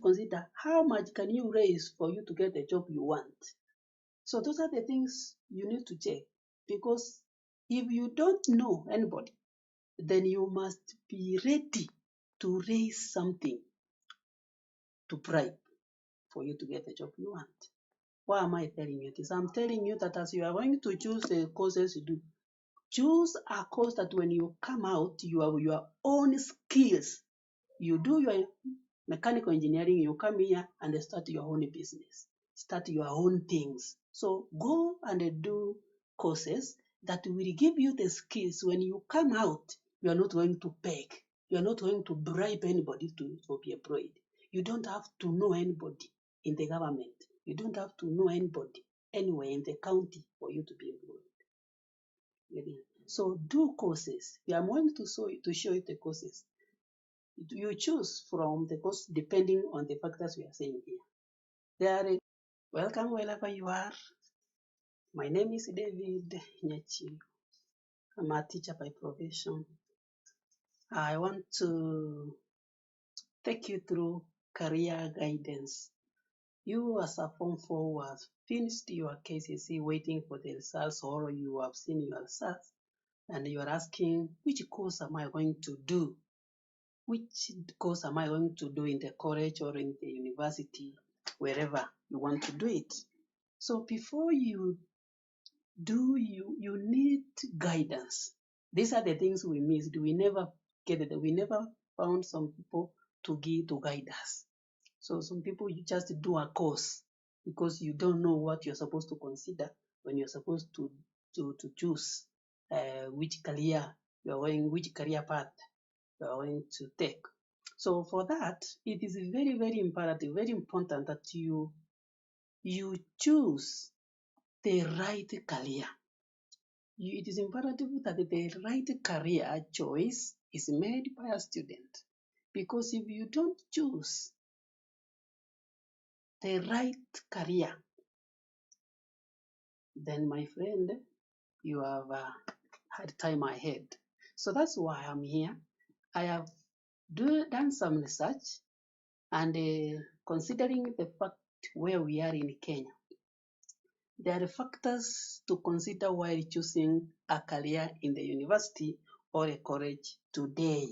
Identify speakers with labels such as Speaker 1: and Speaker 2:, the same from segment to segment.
Speaker 1: consider how much can you raise for you to get the job you want. So those are the things you need to check, because if you don't know anybody, then you must be ready to raise something to bribe for you to get the job you want. Why am I telling you this? I'm telling you that as you are going to choose the courses to do, choose a course that when you come out, you have your own skills. You do your mechanical engineering, you come here and start your own business, start your own things. So go and do courses that will give you the skills. When you come out, you are not going to beg. You are not going to bribe anybody to be employed. You don't have to know anybody in the government. You don't have to know anybody anywhere in the county for you to be employed. So do courses. I'm going to show you the courses. You choose from the course depending on the factors we are saying here. Welcome wherever you are. My name is David Nyachi. I'm a teacher by profession. I want to take you through career guidance. You as a Form 4 who have finished your KCSE waiting for the results, or you have seen your results and you are asking, which course am I going to do? Which course am I going to do in the college or in the university, wherever you want to do it? So before you do, you need guidance. These are the things we missed. We never get it. We never found some people to guide us. So some people, you just do a course because you don't know what you're supposed to consider when you're supposed to choose which career you're going, which career path you're going to take. So for that, it is very, very imperative, very important that you choose the right career. It is imperative that the right career choice is made by a student, because if you don't choose the right career, then my friend, you have a hard time ahead. So that's why I'm here. I have done some research and considering the fact where we are in Kenya, there are factors to consider while choosing a career in the university or a college today.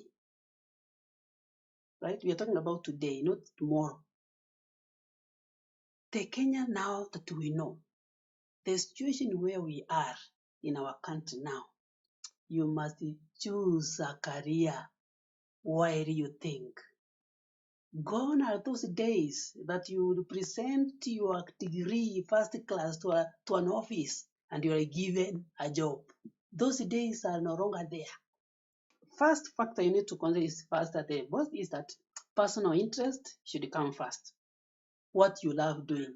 Speaker 1: Right? We are talking about today, not tomorrow. The Kenya now that we know, the situation where we are in our country now, you must choose a career while you think. Gone are those days that you would present your degree first class to an office and you are given a job. Those days are no longer there. First factor you need to consider is that personal interest should come first. What you love doing.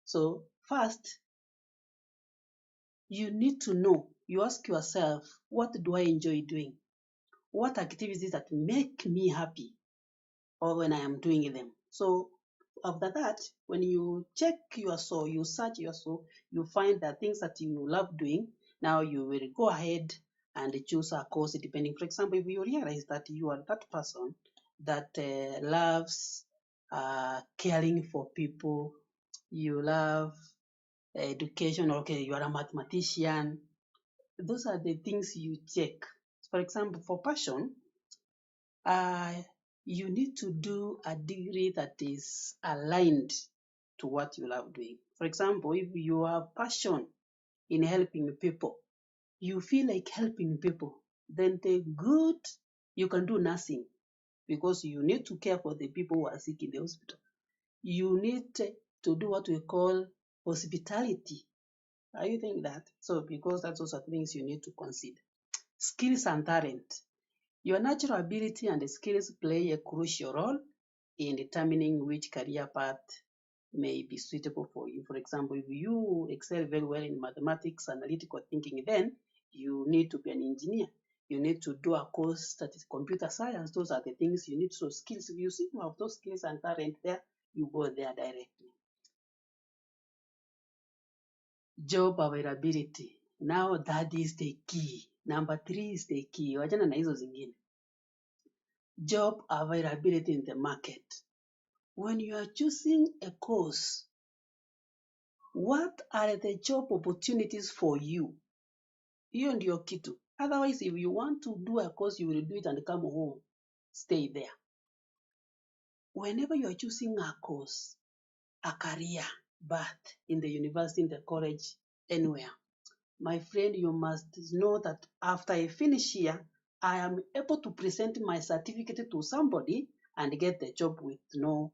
Speaker 1: So first, you need to know, you ask yourself, what do I enjoy doing? What activities that make me happy or when I am doing them? So after that, when you check your soul, you search your soul, you find the things that you love doing. Now you will go ahead and choose a course depending. For example, if you realize that you are that person that loves caring for people, you love education, okay, you are a mathematician, those are the things you check. For example, for passion, you need to do a degree that is aligned to what you love doing. For example, if you have passion in helping people, you feel like helping people, then you can do nursing, because you need to care for the people who are sick in the hospital. You need to do what we call hospitality. Are you thinking that? So because that's also things you need to consider. Skills and talent. Your natural ability and skills play a crucial role in determining which career path may be suitable for you. For example, if you excel very well in mathematics, analytical thinking, then you need to be an engineer. You need to do a course that is computer science. Those are the things you need. So skills, if you see you have those skills and talent there, you go there directly. Job availability. Now that is the key. Number 3 is the key. Wachana na hizo zingine. Job availability in the market. when you are choosing a course, what are the job opportunities for you? Hiyo ndio kitu. Otherwise, if you want to do a course, you will do it and come home. Stay there. Whenever you are choosing a course, a career path in the university, in the college, anywhere, my friend, you must know that after I finish here, I am able to present my certificate to somebody and get the job with no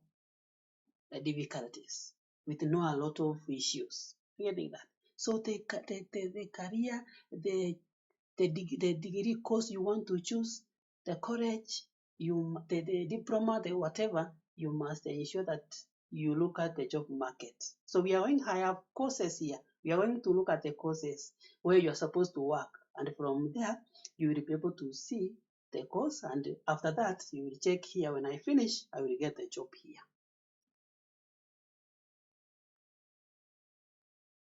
Speaker 1: difficulties, with no a lot of issues. Getting that? So the career, the degree course you want to choose, the college, the diploma, the whatever, you must ensure that you look at the job market. So we are going to have courses here. We are going to look at the courses where you are supposed to work. And from there, you will be able to see the course. And after that, you will check here. When I finish, I will get the job here.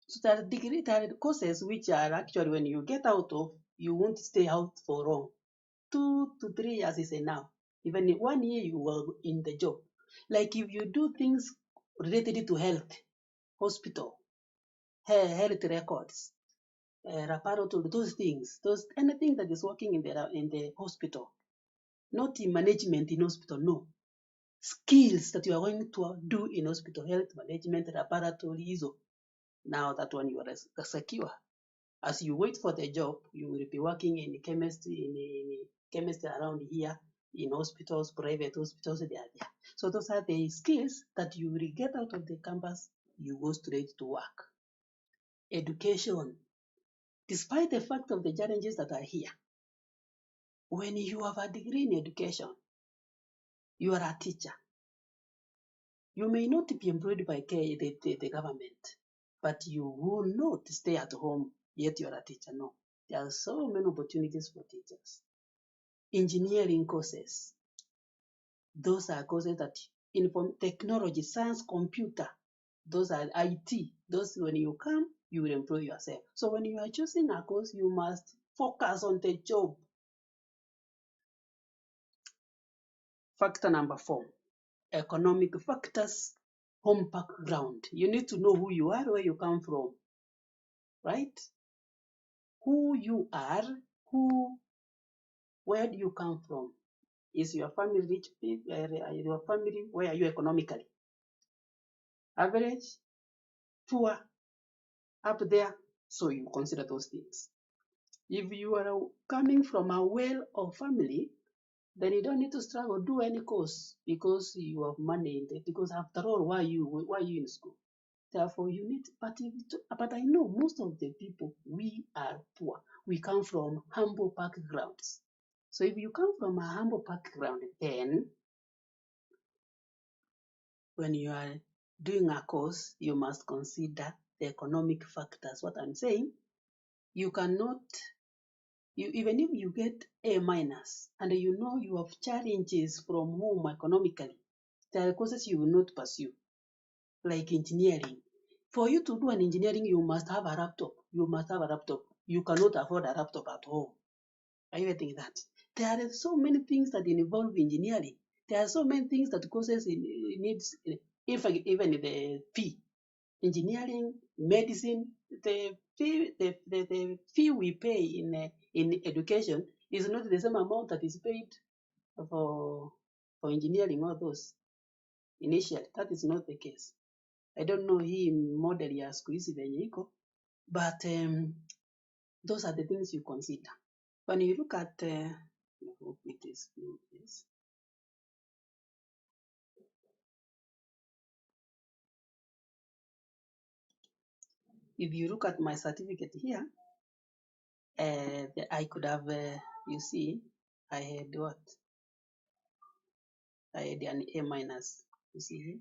Speaker 1: So there are courses which are actually, when you get out of, you won't stay out for long. 2 to 3 years is enough. Even in 1 year, you will in the job. Like if you do things related to health, hospital, health records, laboratory, those things, anything that is working in the hospital, not in management in hospital, no. Skills that you are going to do in hospital, health management, laboratory, now that one you are secure. As you wait for the job, you will be working in chemistry, in chemistry around here, in hospitals, private hospitals, they are there. So those are the skills that you will get out of the campus, you go straight to work. Education, despite the fact of the challenges that are here, when you have a degree in education, you are a teacher. You may not be employed by the government, but you will not stay at home, yet you are a teacher. No, there are so many opportunities for teachers. Engineering courses, those are courses that inform technology, science, computer, those are IT. Those, when you come, you will employ yourself. So when you are choosing a course, you must focus on the job. Factor number 4, economic factors, home background. You need to know who you are, where you come from, right? Who you are, where do you come from? Is your family rich? Your family, where are you economically? Average, poor, up there? So you consider those things. If you are coming from a well-off family, then you don't need to struggle, do any course, because you have money in it. Because after all, why are you in school? Therefore, you need. But I know most of the people, we are poor. We come from humble backgrounds. So if you come from a humble background, then when you are doing a course, you must consider the economic factors. What I'm saying, you cannot, even if you get A minus and you know you have challenges from home economically, there are courses you will not pursue, like engineering. For you to do an engineering, you must have a laptop. You must have a laptop. You cannot afford a laptop at home. Are you getting that? There are so many things that involve engineering. There are so many things that courses needs, in fact, even the fee. Engineering, medicine, the fee we pay in education is not the same amount that is paid for engineering, all those initially. That is not the case. I don't know hii model ya siku hizi venye iko, but those are the things you consider. When you look at, I hope it is this. If you look at my certificate here, I could have, you see, I had what? I had an A minus, you see here.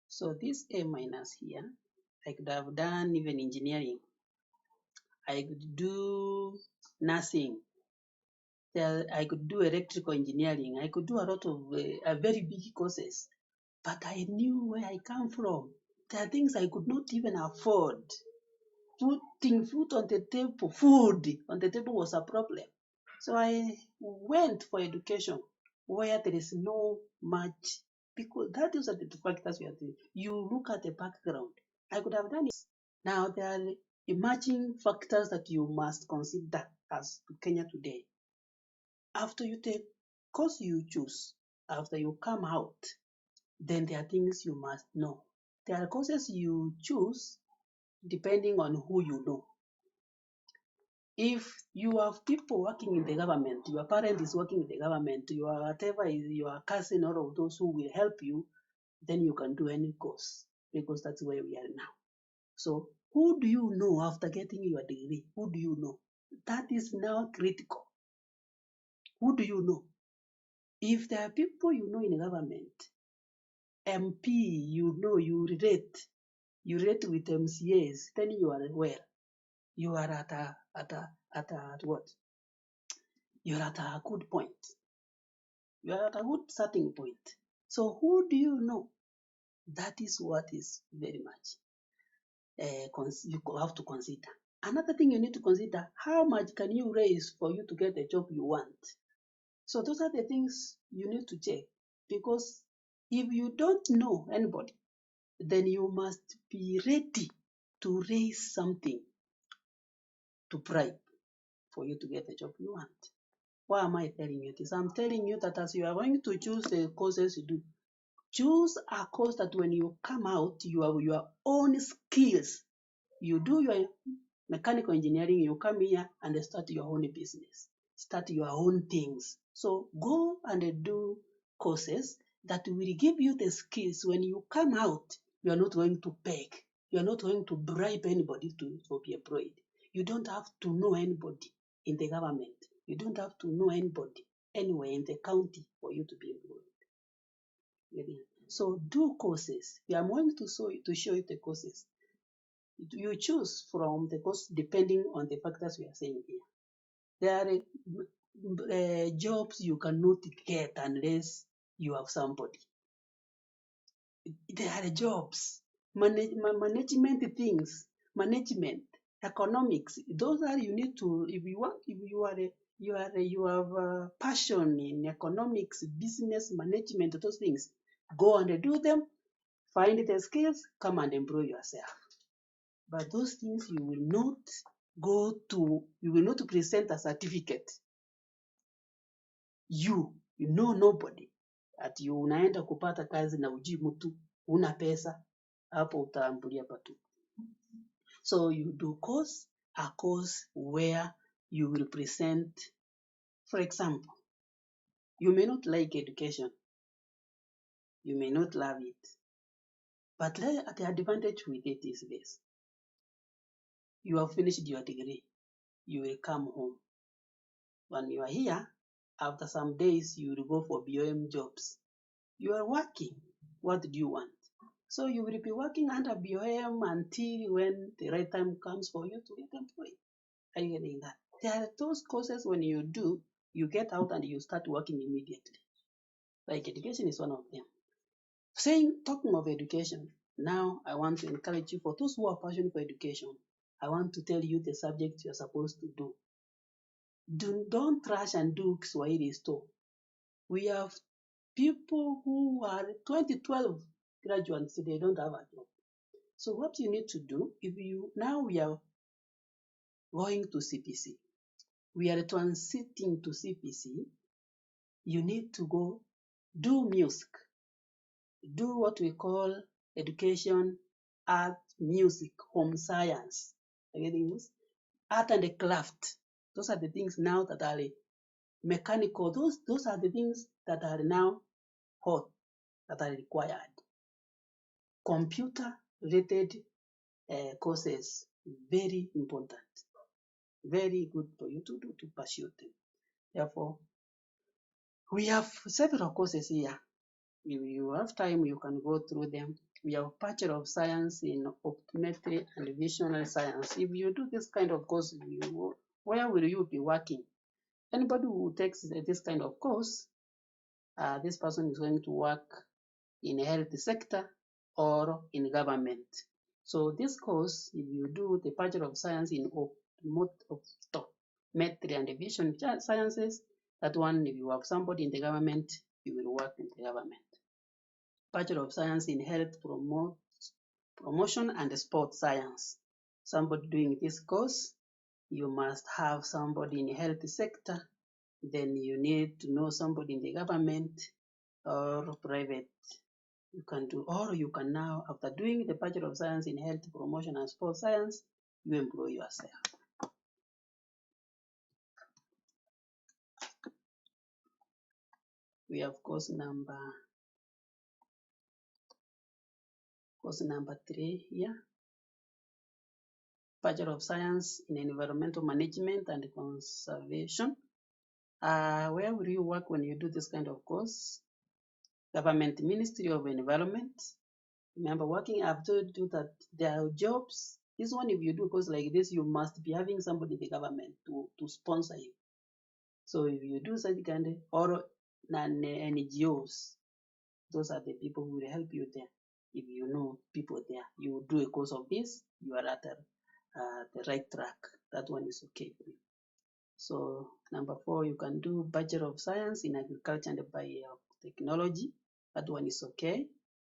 Speaker 1: So this A minus here, I could have done even engineering. I could do nursing. I could do electrical engineering. I could do a lot of very big courses. But I knew where I come from. There are things I could not even afford. Putting food on the table was a problem. So I went for education where there is no much, because that is the factors we are doing. You look at the background. I could have done it. Now there are emerging factors that you must consider as Kenya today. After you take course you choose, after you come out, then there are things you must know. There are courses you choose depending on who you know. If you have people working in the government, your parent is working in the government, your whatever is your cousin, all of those who will help you, then you can do any course, because that's where we are now. So who do you know after getting your degree? Who do you know? That is now critical. Who do you know? If there are people you know in government, MP, you know, you relate with MCAs, then you are well. You are at what? You're at a good point. You are at a good starting point. So who do you know? That is what is very much you have to consider. Another thing you need to consider, how much can you raise for you to get the job you want? So those are the things you need to check, because if you don't know anybody, then you must be ready to raise something to bribe for you to get the job you want. Why am I telling you this? I'm telling you that as you are going to choose the courses you do, choose a course that when you come out, you have your own skills. You do your mechanical engineering, you come here and start your own business, start your own things. So go and do courses that will give you the skills. When you come out, you are not going to beg. You are not going to bribe anybody to be employed. You don't have to know anybody in the government. You don't have to know anybody anywhere in the county for you to be employed. So do courses. I'm going to show you the courses. You choose from the course depending on the factors we are saying here. There are jobs you cannot get unless you have somebody. There are jobs, management things, management, economics. Those are you need to, if you have a passion in economics, business management, those things, go and do them. Find the skills, come and employ yourself. But those things you will not present a certificate. You know nobody. Ati unaenda kupata kazi na ujui mtu, una pesa, hapo utaambulia patu. So you do a course where you will present, for example, you may not like education, you may not love it, but the advantage with it is this. You have finished your degree, you will come home. When you are here, after some days, you will go for BOM jobs. You are working. What do you want? So you will be working under BOM until when the right time comes for you to get employed. Are you getting that? There are those courses when you do, you get out and you start working immediately. Like education is one of them. Talking of education, now I want to encourage you, for those who are passionate for education, I want to tell you the subject you are supposed to do. Don't rush and do Swahili store. We have people who are 2012 graduates, they don't have a job. So what you need to do, now we are going to CPC, we are transiting to CPC, you need to go do music, do what we call education, art, music, home science, art and craft. Those are the things now that are mechanical. Those are the things that are now hot, that are required. Computer related courses, very important, very good for you to do, to pursue them. Therefore, we have several courses here. If you have time, you can go through them. We have Bachelor of Science in Optometry and Visionary Science. If you do this kind of course, where will you be working? Anybody who takes this kind of course, this person is going to work in the health sector or in government. So this course, if you do the Bachelor of Science in Optometry and Vision Sciences, That one, if you have somebody in the government, you will work in the government. Bachelor of Science in Health Promotion and Sport Science. Somebody doing this course, you must have somebody in the health sector. Then you need to know somebody in the government or private. You can do, or you can now, after doing the Bachelor of Science in Health Promotion and Sport Science, you employ yourself. We have course number 3 here. Bachelor of Science in Environmental Management and Conservation. Where will you work when you do this kind of course? Government Ministry of Environment. Remember, working, I've told you that there are jobs. This one, if you do a course like this, you must be having somebody in the government to sponsor you. So if you do such kind of, or NGOs, those are the people who will help you there. If you know people there, you do a course of this, you are at the right track. That one is okay for you. So number 4, you can do Bachelor of Science in Agriculture and Biotechnology. That one is okay.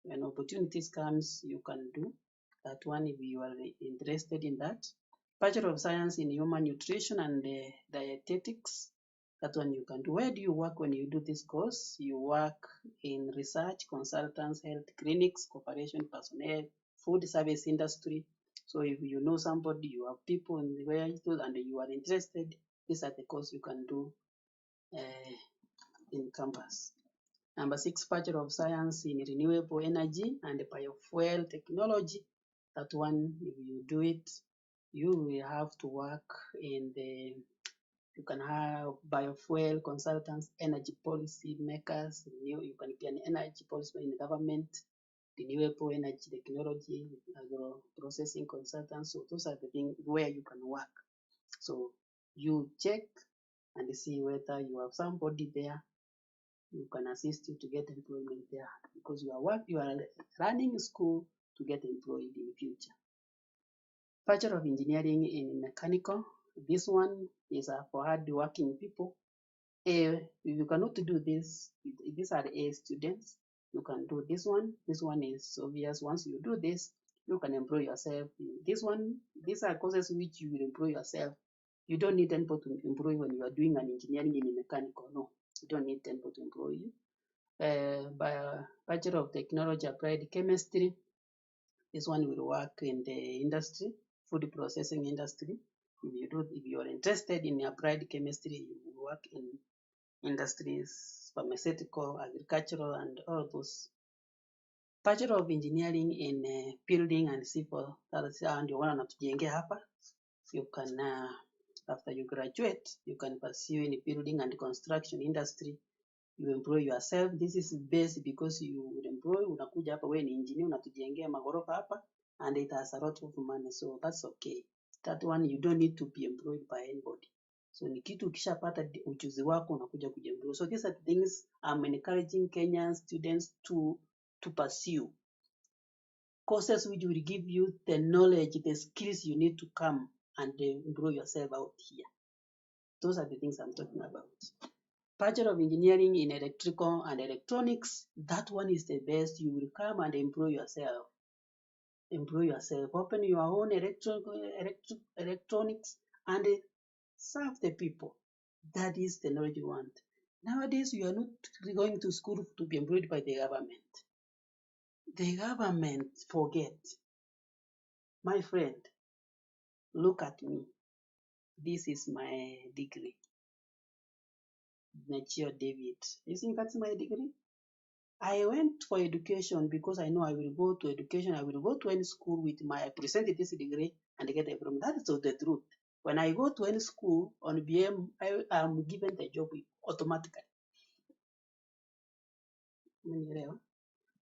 Speaker 1: When opportunities comes, you can do that one if you are interested in that. Bachelor of Science in Human Nutrition and Dietetics. That one you can do. Where do you work when you do this course? You work in research, consultants, health clinics, corporation personnel, food service industry. So if you know somebody, you have people in the way and you are interested, these are the course you can do in campus. Number 6, Bachelor of Science in Renewable Energy and Biofuel Technology. That one, if you do it, you will have to work in the, you can have biofuel consultants, energy policy makers, you can be an energy policy in the government, renewable energy technology, agro processing consultants. So those are the things where you can work. So you check and see whether you have somebody there who can assist you to get employment there, because you are running a school to get employed in the future. Bachelor of Engineering in Mechanical. This one is for hard working people. You cannot do this. These are A students. You can do this one. This one is obvious. Once you do this, you can employ yourself. This one, these are courses which you will employ yourself. You don't need anybody to employ when you are doing an engineering in mechanical. No, you don't need anybody to employ you. Bachelor of Technology Applied Chemistry. This one will work in the industry, food processing industry. If you are interested in applied chemistry, you will work in industries, pharmaceutical, agricultural, and all those. Bachelor of Engineering in Building and Civil, ndio wana natujengea hapa. You can after you graduate, you can pursue in building and construction industry. You employ yourself. This is best because you will employ, unakuja hapa wewe ni engineer, unatujengea magorofa hapa, and it has a lot of money, so that's okay. That one you don't need to be employed by anybody. So ni kitu ukishapata ujuzi wako unakuja kujiemploy. So these are the things I'm encouraging Kenyan students to pursue. Courses which will give you the knowledge, the skills you need to come and employ yourself out here. Those are the things I'm talking about. Bachelor of Engineering in Electrical and Electronics, that one is the best. You will come and employ yourself. Employ yourself. Open your own electronics and serve the people. That is the knowledge you want. Nowadays, you are not going to school to be employed by the government. The government forget. My friend, look at me. This is my degree. Nachio David. You think that's my degree? I went for education because I know I will go to education. I will go to any school with I presented this degree and get a diploma. That is the truth. When I go to any school on BM, I am given the job automatically.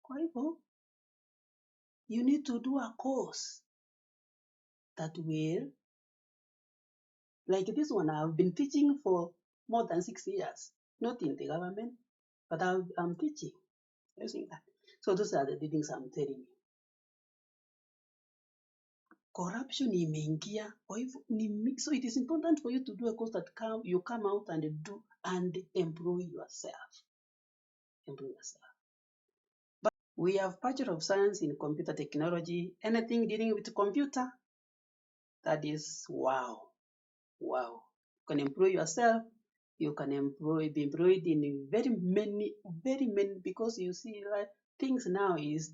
Speaker 1: Kwa hivyo, you need to do a course that will, like this one, I've been teaching for more than 6 years, not in the government, but I'm teaching. Using that. So those are the things I'm telling you. Corruption imeingia. So it is important for you to do a course that you come out and do and employ yourself. Employ yourself. But we have Bachelor of Science in Computer Technology, anything dealing with computer, that is wow. Wow. You can employ yourself. You can be employed in very many, because you see, like, things now is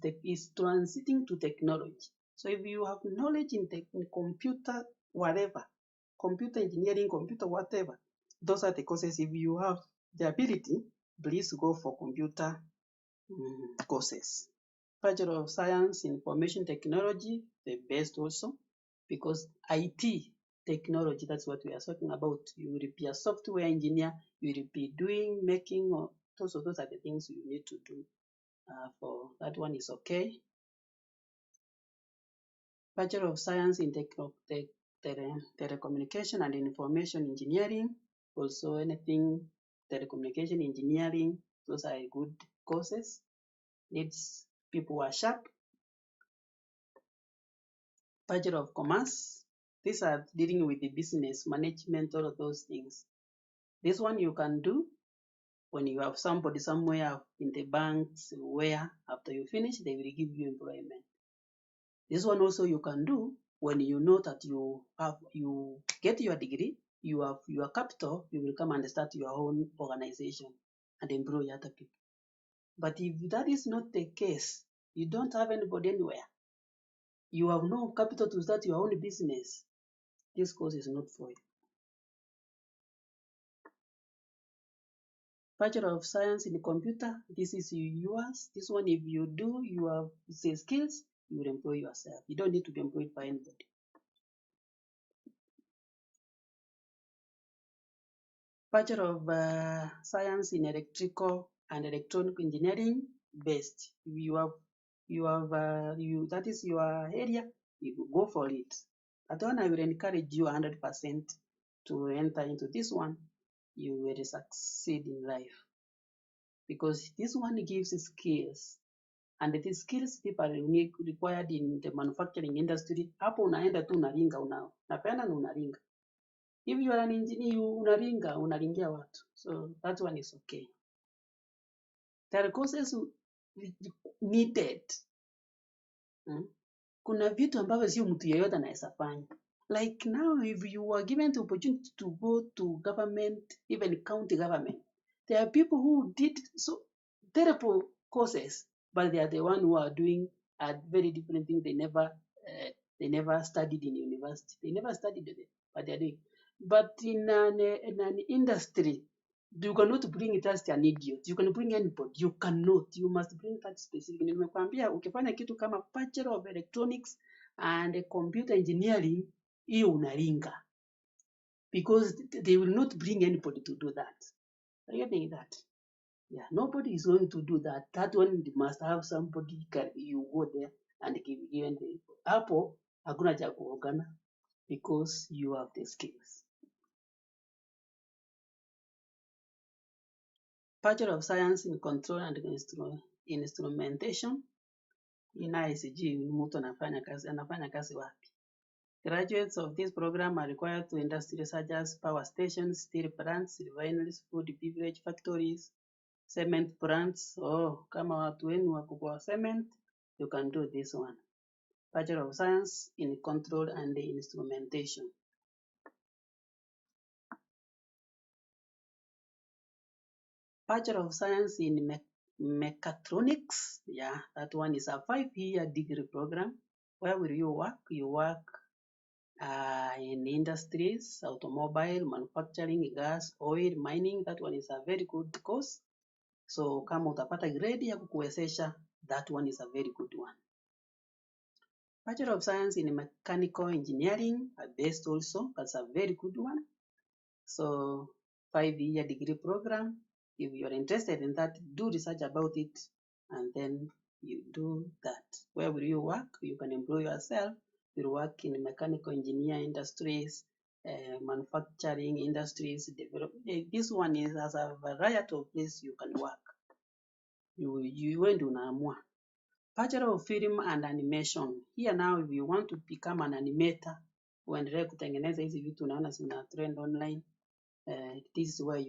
Speaker 1: transiting to technology. So if you have knowledge in computer, whatever, computer engineering, computer whatever, those are the courses. If you have the ability, please go for computer courses. Bachelor of Science in Information Technology, the best also, because IT technology, that's what we are talking about. You will be a software engineer, you will be making, or those are the things you need to do. For that one is okay. Bachelor of Science in Telecommunication and Information Engineering, also anything telecommunication engineering, those are good courses. Needs people who are sharp. Bachelor of Commerce, these are dealing with the business management, all of those things. This one you can do when you have somebody somewhere in the banks where after you finish, they will give you employment. This one also you can do when you know that you get your degree, you have your capital, you will come and start your own organization and employ other people. But if that is not the case, you don't have anybody anywhere, you have no capital to start your own business, this course is not for you. Bachelor of Science in Computer, this is yours. This one, if you do, you have the skills, you will employ yourself. You don't need to be employed by anybody. Bachelor of Science in Electrical and Electronic Engineering, best. If that is your area, you go for it. That one I will encourage you 100% to enter into this one. You will succeed in life because this one gives skills, and the skills people are required in the manufacturing industry. Hapo unaenda tu unaringa, unapeana na unaringa. If you are an engineer, unaringia watu. So that one is okay. There are courses needed. Kuna vitu ambavyo sio mtu yeyote anaweza fanya. Like now, if you are given the opportunity to go to government, even county government, there are people who did so terrible courses, but they are the one who are doing a very different thing. They never studied in university. They never studied it, but they are doing. But in an industry, you cannot bring it as an idiot. You can bring anybody. You cannot. You must bring that specific. Nimekwambia ukifanya kitu kama Bachelor of Electronics and Computer Engineering, hiyo unaringa, because they will not bring anybody to do that. Are you getting that? Yeah, nobody is going to do that. That one must have somebody. You go there and give the hapo hakuna cha kuogana, because you have the skills. Bachelor of Science in Control and Instrumentation. Ina sijui mtu anafanya kazi wapi. Graduates of this program are required to industry such as power stations, steel plants, refineries, food beverage factories, cement plants. Kama watu wenu wako kwa cement, you can do this one. Bachelor of Science in Control and Instrumentation. Bachelor of Science in Mechatronics. Yeah, that one is a 5-year degree program. Where will you work? You work in industries, automobile, manufacturing, gas, oil, mining. That one is a very good course. So kama utapata grade ya kukuwezesha, that one is a very good one. Bachelor of Science in Mechanical Engineering, best also. That's a very good one. So 5-year degree program. If you are interested in that, do research about it, and then you do that. Where will you work? You can employ yourself. You work in mechanical engineer industries, manufacturing industries. This one has a variety of places you can work. You went unaamua. Bachelor of Film and Animation. Here now, if you want to become an animator, uendelee kutengeneza hizi vitu unaona zina trend online, This is where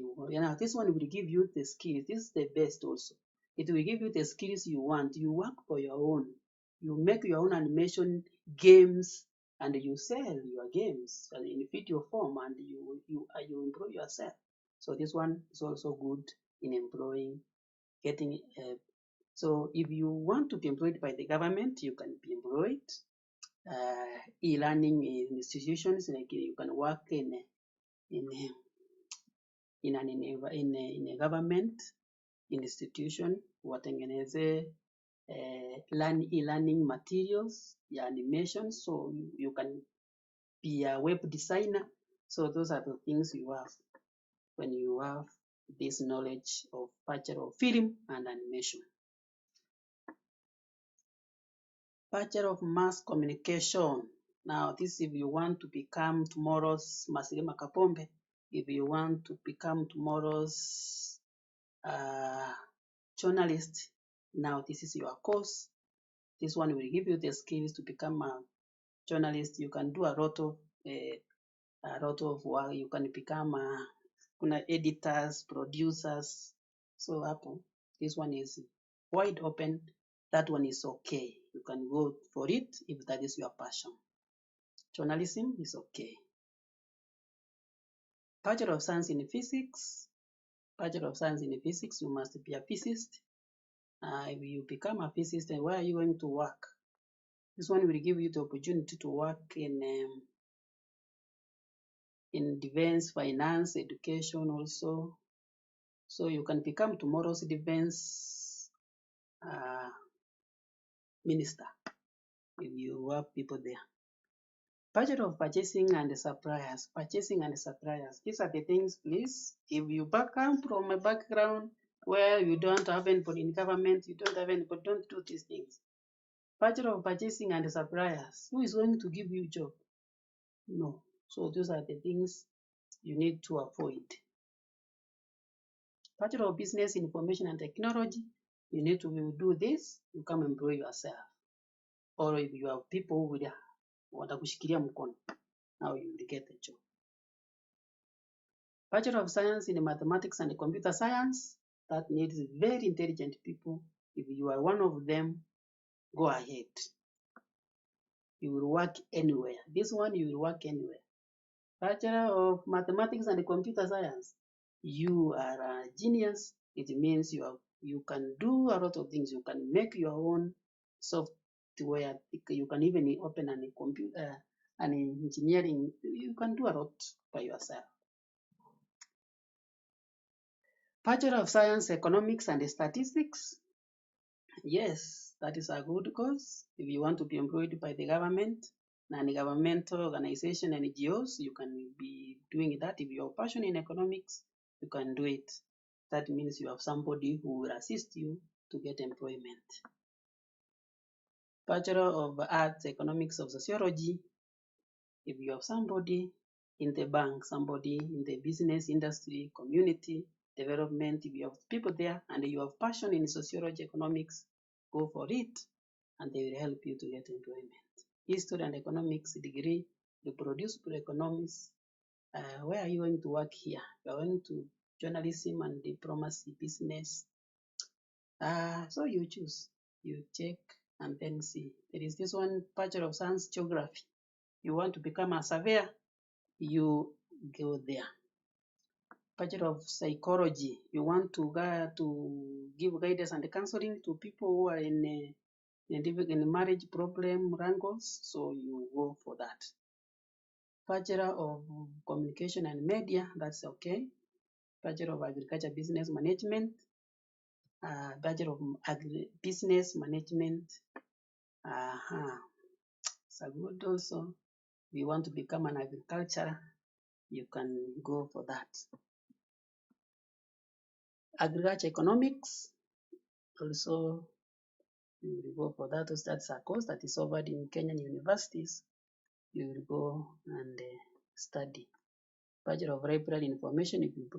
Speaker 1: this one will give you the skills. This is the best also. It will give you the skills you want. You work for your own. You make your own animation games and you sell your games and in video form and you employ yourself. So this one is also good in employing, getting. So if you want to be employed by the government, you can be employed. E-learning institutions, like you can work in a government institution watengeneze e-learning materials ya animation, so you can be a web designer. So those are the things you have when you have this knowledge of Bachelor of Film and Animation. Bachelor of Mass Communication. Now this, if you want to become tomorrow's Masilima Kapombe, if you want to become tomorrow's journalist, now this is your course. This one will give you the skills to become a journalist. You can do a lot of work. You can become editors, producers. So hapo, this one is wide open. That one is okay. You can go for it if that is your passion. Journalism is okay. Bachelor of Science in Physics. Bachelor of Science in Physics, you must be a physicist. If you become a physicist, then where are you going to work? This one will give you the opportunity to work in defense, finance, education also. So you can become tomorrow's defense minister if you have people there. Budget of purchasing and suppliers. Purchasing and suppliers. These are the things, please. If you come from a background where you don't have anybody in government, you don't have anybody, don't do these things. Budget of purchasing and suppliers. Who is going to give you a job? No. So those are the things you need to avoid. Bachelor of Business Information and Technology, you need to do this, you come employ yourself. Or if you have people with watakushikilia mkono, now you will get a job. Bachelor of Science in Mathematics and Computer Science, that needs very intelligent people. If you are one of them, go ahead. You will work anywhere. This one, you will work anywhere. Bachelor of Mathematics and Computer Science, you are a genius. It means you can do a lot of things. You can make your own software. You can even open an computer, an engineering. You can do a lot by yourself. Bachelor of Science, Economics and Statistics. Yes, that is a good course. If you want to be employed by the government, non-governmental organization, NGOs, you can be doing that. If you're passionate in economics, you can do it. That means you have somebody who will assist you to get employment. Bachelor of Arts, Economics of Sociology. If you have somebody in the bank, somebody in the business industry, community development, if you have people there and you have passion in sociology, economics, go for it and they will help you to get employment. History and economics degree, reproducible economics. Where are you going to work here? You are going to journalism and diplomacy, business. So you choose, you check and then see. There is this one, Bachelor of Science, Geography. You want to become a surveyor, you go there. Bachelor of Psychology, you want to give guidance and counseling to people who are in marriage problem wrangles, so you go for that. Bachelor of Communication and Media, that's okay. Bachelor of Agriculture Business Management, Bachelor of Business Management. So good also. If you want to become an agriculturer, you can go for that. Agriculture Economics, also you will go for that. That's a course that is offered in Kenyan universities. You will go and study. Bachelor of Library Information, if you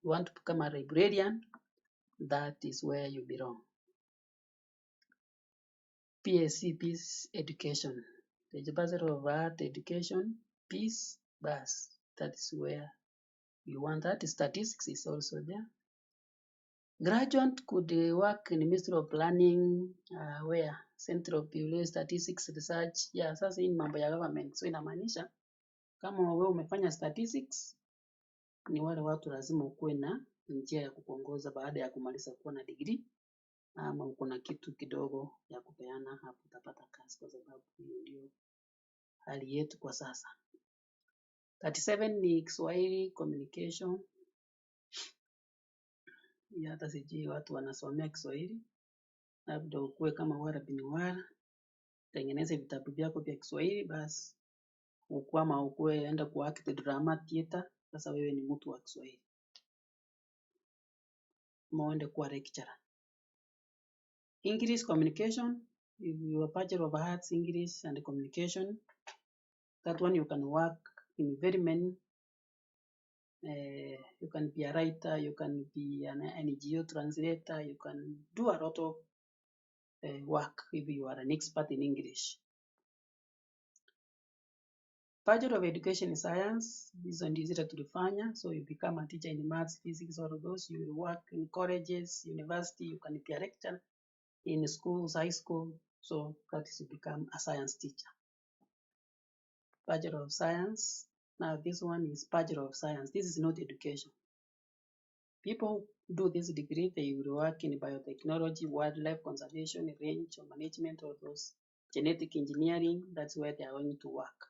Speaker 1: want to become a librarian, that is where you belong. PSC, Peace Education. The Bachelor of Art Education, Peace, BAS, that is where you want that. Statistics is also there. Graduate could work in the Ministry of Planning, where Center of Population Statistics Research. Yeah, sasa hii ni mambo ya government. So inamaanisha kama wewe umefanya statistics, ni wale watu lazima ukuwe na njia ya kukuongoza baada ya kumaliza kuwa na degree, ama uko na kitu kidogo ya kupeana, hapo utapata kazi, kwa sababu hiyo ndio hali yetu kwa sasa. 37 ni Kiswahili communication. Ya hata sijui watu wanasomea Kiswahili, labda ukuwe kama Wara bin Wara, tengeneze vitabu vyako vya Kiswahili basi, ukwama ukuwe enda ku act drama theater, sasa wewe ni mtu wa Kiswahili. Uende kuwa lecturer. English communication, if you are Bachelor of Arts English and Communication, that one you can work in very many. You can be a writer, you can be an NGO translator, you can do a lot of work if you are an expert in English. Bachelor of Education in Science, hizo ndio zile tulifanya, so you become a teacher in maths, physics, all of those. You will work in colleges, university, you can be a lecturer in schools, high school, so that is to become a science teacher. Bachelor of Science, now this one is Bachelor of Science, this is not education. People who do this degree, they will work in biotechnology, wildlife conservation, range or management, or those genetic engineering, that's where they are going to work.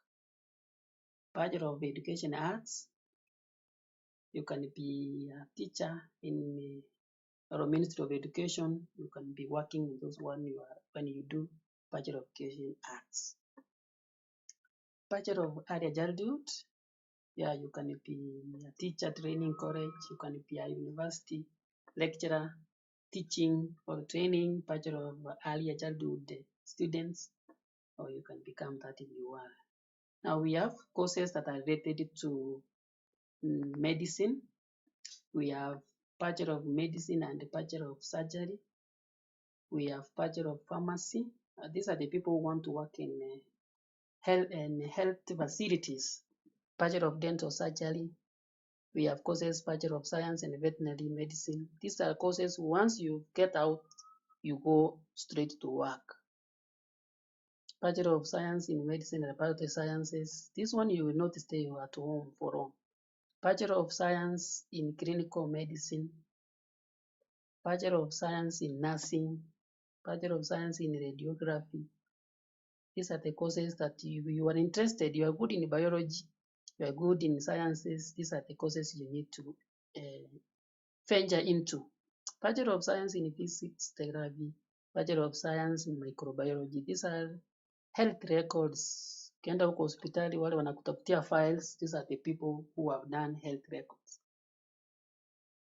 Speaker 1: Bachelor of Education Arts, you can be a teacher in or Ministry of Education, you can be working with those when you do Bachelor of Education Arts. Bachelor of Early Childhood, yeah, you can be a teacher, training college, you can be a university lecturer, teaching or training Bachelor of Early Childhood students, or you can become that if you are. Now we have courses that are related to medicine. We have Bachelor of Medicine and Bachelor of Surgery. We have Bachelor of Pharmacy. These are the people who want to work in health facilities. Bachelor of Dental Surgery. We have courses Bachelor of Science and Veterinary Medicine. These are courses once you get out, you go straight to work. Bachelor of Science in Medicine and Biotech Sciences. This one you will not stay at home for long. Bachelor of Science in Clinical Medicine. Bachelor of Science in Nursing. Bachelor of Science in Radiography. These are the courses that you are interested, you are good in biology, you are good in sciences, these are the courses you need to venture into. Bachelor of Science in Physics, Geography, Bachelor of Science in Microbiology, these are health records. Ukienda huko hospitali wale wanakutafutia files, these are the people who have done health records.